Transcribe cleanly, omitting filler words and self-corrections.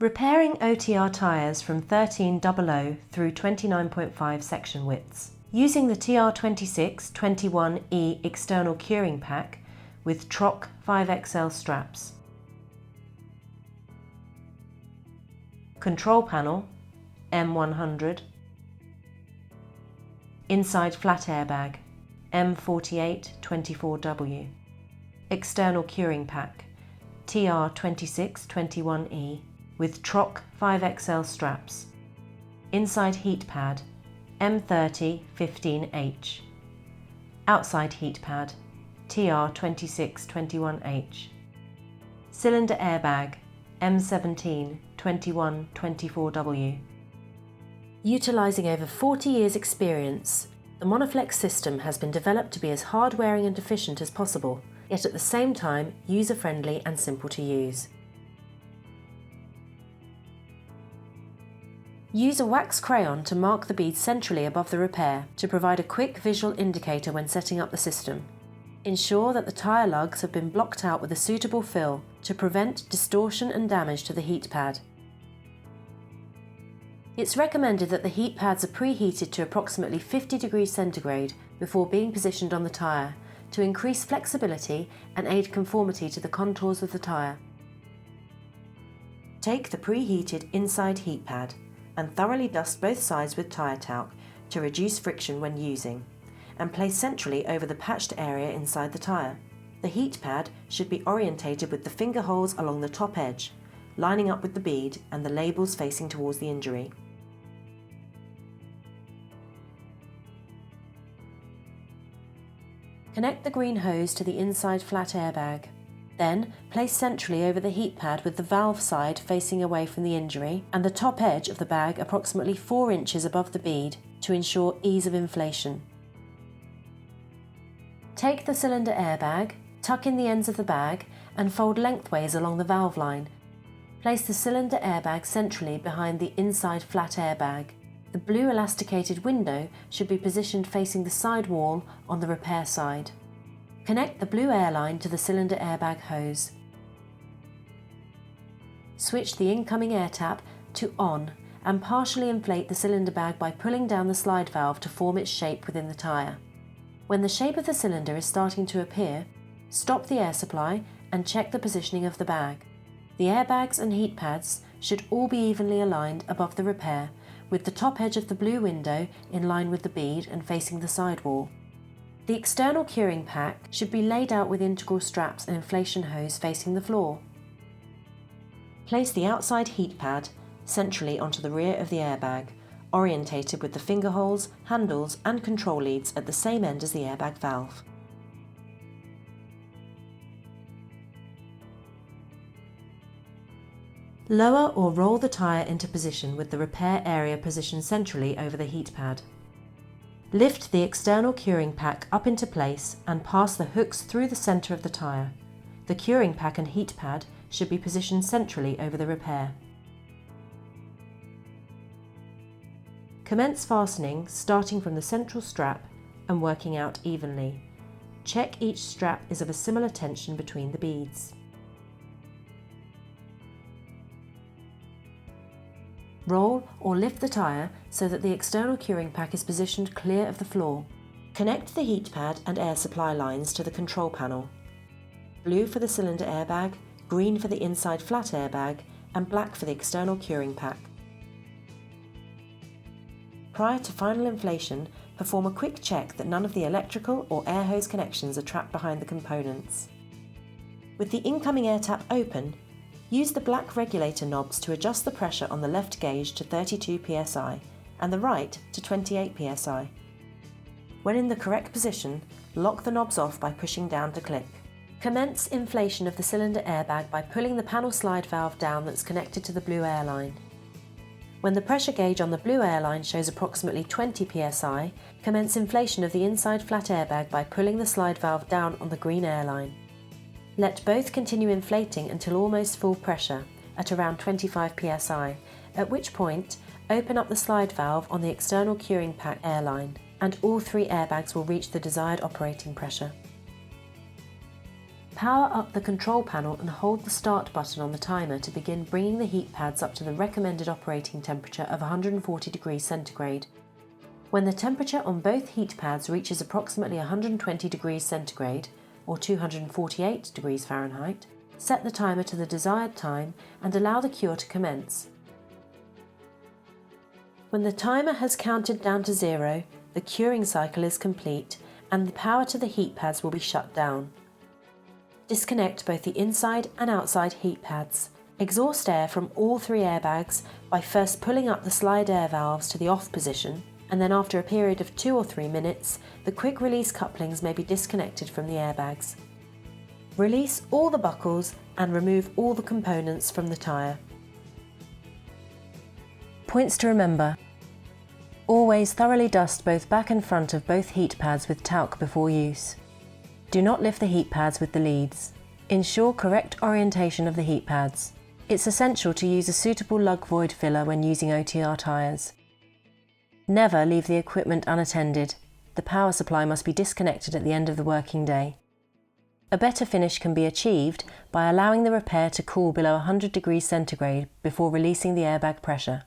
Repairing OTR tyres from 1300 through 29.5 section widths. Using the TR26-21E external curing pack with TROC 5XL straps. Control panel M100. Inside flat airbag M4824W. External curing pack TR26-21E with TROC 5XL straps. Inside heat pad M3015H. Outside heat pad TR2621H. Cylinder airbag M172124W. Utilising over 40 years' experience, the Monaflex system has been developed to be as hard-wearing and efficient as possible, yet at the same time user-friendly and simple to use. Use a wax crayon to mark the beads centrally above the repair to provide a quick visual indicator when setting up the system. Ensure that the tyre lugs have been blocked out with a suitable fill to prevent distortion and damage to the heat pad. It's recommended that the heat pads are preheated to approximately 50 degrees centigrade before being positioned on the tyre to increase flexibility and aid conformity to the contours of the tyre. Take the preheated inside heat pad and thoroughly dust both sides with tyre talc to reduce friction when using, and place centrally over the patched area inside the tyre. The heat pad should be orientated with the finger holes along the top edge, lining up with the bead and the labels facing towards the injury. Connect the green hose to the inside flat airbag. Then, place centrally over the heat pad with the valve side facing away from the injury and the top edge of the bag approximately 4 inches above the bead to ensure ease of inflation. Take the cylinder airbag, tuck in the ends of the bag and fold lengthways along the valve line. Place the cylinder airbag centrally behind the inside flat airbag. The blue elasticated window should be positioned facing the side wall on the repair side. Connect the blue air line to the cylinder airbag hose. Switch the incoming air tap to on and partially inflate the cylinder bag by pulling down the slide valve to form its shape within the tyre. When the shape of the cylinder is starting to appear, stop the air supply and check the positioning of the bag. The airbags and heat pads should all be evenly aligned above the repair, with the top edge of the blue window in line with the bead and facing the sidewall. The external curing pack should be laid out with integral straps and inflation hose facing the floor. Place the outside heat pad centrally onto the rear of the airbag, orientated with the finger holes, handles and control leads at the same end as the airbag valve. Lower or roll the tyre into position with the repair area positioned centrally over the heat pad. Lift the external curing pack up into place and pass the hooks through the centre of the tyre. The curing pack and heat pad should be positioned centrally over the repair. Commence fastening starting from the central strap and working out evenly. Check each strap is of a similar tension between the beads. Roll or lift the tyre so that the external curing pack is positioned clear of the floor. Connect the heat pad and air supply lines to the control panel. Blue for the cylinder airbag, green for the inside flat airbag and black for the external curing pack. Prior to final inflation, perform a quick check that none of the electrical or air hose connections are trapped behind the components. With the incoming air tap open, use the black regulator knobs to adjust the pressure on the left gauge to 32 psi and the right to 28 psi. When in the correct position, lock the knobs off by pushing down to click. Commence inflation of the cylinder airbag by pulling the panel slide valve down that's connected to the blue air line. When the pressure gauge on the blue air line shows approximately 20 psi, commence inflation of the inside flat airbag by pulling the slide valve down on the green air line. Let both continue inflating until almost full pressure, at around 25 psi, at which point open up the slide valve on the external curing pack airline, and all 3 airbags will reach the desired operating pressure. Power up the control panel and hold the start button on the timer to begin bringing the heat pads up to the recommended operating temperature of 140 degrees centigrade. When the temperature on both heat pads reaches approximately 120 degrees centigrade, or 248 degrees Fahrenheit, set the timer to the desired time and allow the cure to commence. When the timer has counted down to 0, the curing cycle is complete and the power to the heat pads will be shut down. Disconnect both the inside and outside heat pads. Exhaust air from all 3 airbags by first pulling up the slide air valves to the off position, and then after a period of 2 or 3 minutes, the quick release couplings may be disconnected from the airbags. Release all the buckles and remove all the components from the tyre. Points to remember. Always thoroughly dust both back and front of both heat pads with talc before use. Do not lift the heat pads with the leads. Ensure correct orientation of the heat pads. It's essential to use a suitable lug void filler when using OTR tyres. Never leave the equipment unattended. The power supply must be disconnected at the end of the working day. A better finish can be achieved by allowing the repair to cool below 100 degrees centigrade before releasing the airbag pressure.